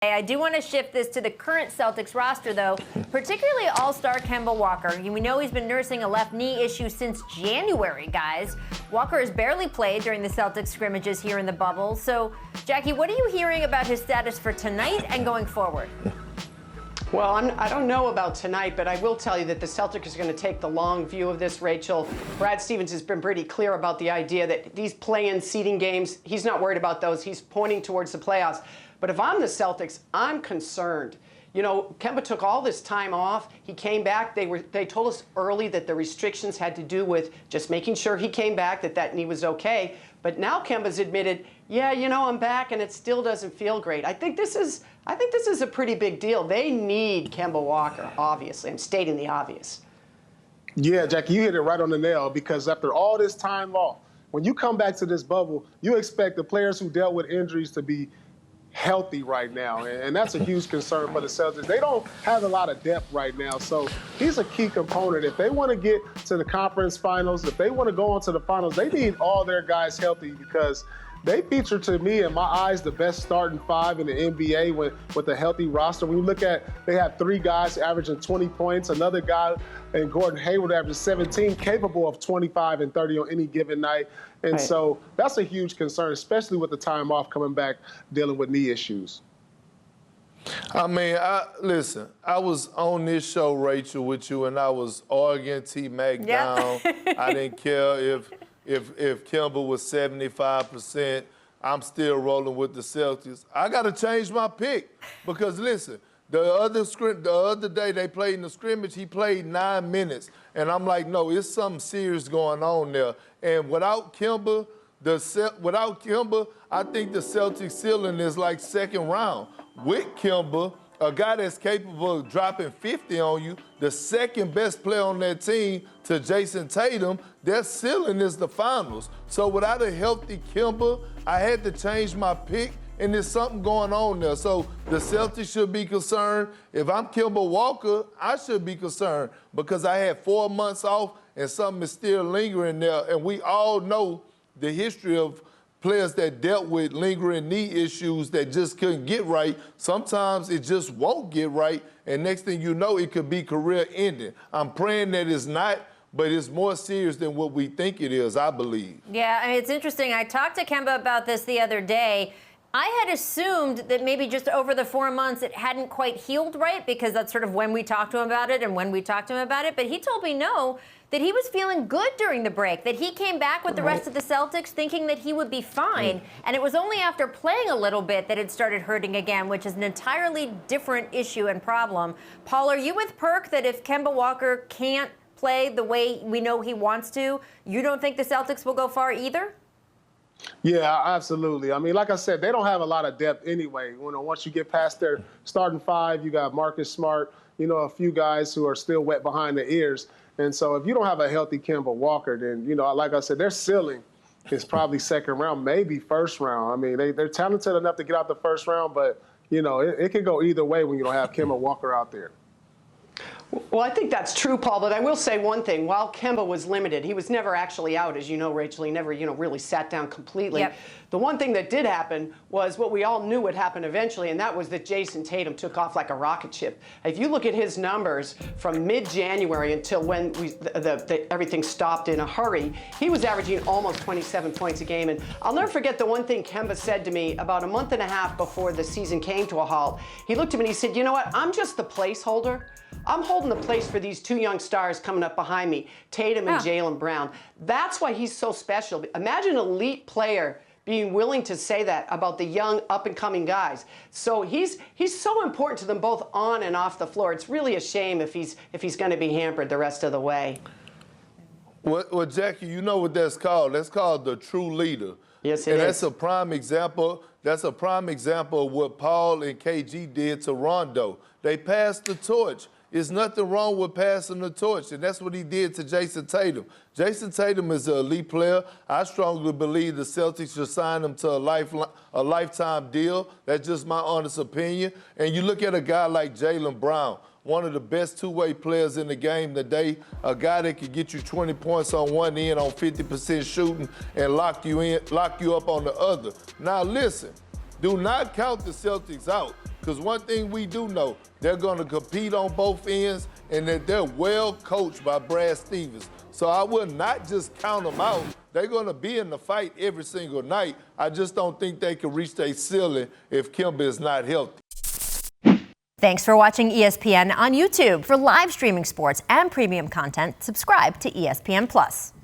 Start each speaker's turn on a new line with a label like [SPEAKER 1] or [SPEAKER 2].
[SPEAKER 1] I do want to shift this to the current Celtics roster, though, particularly all-star Kemba Walker. We know he's been nursing a left knee issue since January, guys. Walker has barely played during the Celtics scrimmages here in the bubble. So, Jackie, what are you hearing about his status for tonight and going forward?
[SPEAKER 2] Well, I don't know about tonight, but I will tell you that the Celtics are going to take the long view of this, Rachel. Brad Stevens has been pretty clear about the idea that these play-in seeding games, he's not worried about those. He's pointing towards the playoffs. But if I'm the Celtics, I'm concerned. You know, Kemba took all this time off. He came back. They told us early that the restrictions had to do with just making sure he came back, that knee was okay. But now Kemba's admitted, yeah, you know, I'm back, and it still doesn't feel great. I think this is a pretty big deal. They need Kemba Walker, obviously. I'm stating the obvious.
[SPEAKER 3] Yeah, Jackie, you hit it right on the nail, because after all this time off, when you come back to this bubble, you expect the players who dealt with injuries to be healthy right now, and that's a huge concern for the Celtics. They don't have a lot of depth right now, so he's a key component. If they want to get to the conference finals, if they want to go on to the finals, they need all their guys healthy, because they feature, to me, in my eyes, the best starting five in the NBA with a healthy roster. When you look at, they have 3 guys averaging 20 points, another guy and Gordon Hayward averaging 17, capable of 25 and 30 on any given night. And
[SPEAKER 2] right.
[SPEAKER 3] So that's a huge concern, especially with the time off coming back, dealing with knee issues.
[SPEAKER 4] I mean, listen, I was on this show, Rachel, with you, and I was arguing T-Mac down. I didn't care if Kemba was 75%, I'm still rolling with the Celtics. I got to change my pick because, listen, the other day they played in the scrimmage, he played 9 minutes. And I'm like, no, it's something serious going on there. And without Kemba, I think the Celtics ceiling is like second round. With Kemba, a guy that's capable of dropping 50 on you, the second best player on that team to Jayson Tatum, their ceiling is the finals. So without a healthy Kemba, I had to change my pick, and there's something going on there. So the Celtics should be concerned. If I'm Kemba Walker, I should be concerned because I had 4 months off and something is still lingering there. And we all know the history of players that dealt with lingering knee issues that just couldn't get right. Sometimes it just won't get right, and next thing you know, it could be career-ending. I'm praying that it's not, but it's more serious than what we think it is, I believe.
[SPEAKER 1] Yeah, I mean, it's interesting. I talked to Kemba about this the other day. I had assumed that maybe just over the 4 months it hadn't quite healed right, because that's sort of when we talked to him about it and when we talked to him about it. But he told me no, that he was feeling good during the break, that he came back with the rest of the Celtics thinking that he would be fine. And it was only after playing a little bit that it started hurting again, which is an entirely different issue and problem. Paul, are you with Perk that if Kemba Walker can't play the way we know he wants to, you don't think the Celtics will go far either?
[SPEAKER 3] Yeah, absolutely. I mean, like I said, they don't have a lot of depth anyway. You know, once you get past their starting five, you got Marcus Smart, you know, a few guys who are still wet behind the ears. And so if you don't have a healthy Kemba Walker, then, you know, like I said, their ceiling is probably second round, maybe first round. I mean, they're talented enough to get out the first round, but, you know, it can go either way when you don't have Kemba Walker out there.
[SPEAKER 2] Well, I think that's true, Paul, but I will say one thing. While Kemba was limited, he was never actually out, as you know, Rachel. He never, really sat down completely.
[SPEAKER 1] Yep.
[SPEAKER 2] The one thing that did happen was what we all knew would happen eventually, and that was that Jayson Tatum took off like a rocket ship. If you look at his numbers from mid-January until when everything stopped in a hurry, he was averaging almost 27 points a game. And I'll never forget the one thing Kemba said to me about a month and a half before the season came to a halt. He looked at me and he said, you know what, I'm just the placeholder. I'm holding the place for these 2 young stars coming up behind me, Tatum and Jaylen Brown. That's why he's so special. Imagine an elite player being willing to say that about the young up-and-coming guys. So he's so important to them both on and off the floor. It's really a shame if he's going to be hampered the rest of the way.
[SPEAKER 4] Well, Jackie, you know what that's called? That's called the true leader.
[SPEAKER 2] Yes, it is.
[SPEAKER 4] And that's a prime example. That's a prime example of what Paul and KG did to Rondo. They passed the torch. There's nothing wrong with passing the torch, and that's what he did to Jayson Tatum. Jayson Tatum is an elite player. I strongly believe the Celtics should sign him to a lifetime deal. That's just my honest opinion. And you look at a guy like Jaylen Brown, one of the best two-way players in the game today, a guy that could get you 20 points on one end on 50% shooting and lock you up on the other. Now listen, do not count the Celtics out. Because one thing we do know, they're going to compete on both ends, and that they're well coached by Brad Stevens. So I will not just count them out. They're going to be in the fight every single night. I just don't think they can reach their ceiling if Kemba is not healthy.
[SPEAKER 1] Thanks for watching ESPN on YouTube. For live streaming sports and premium content, subscribe to ESPN+.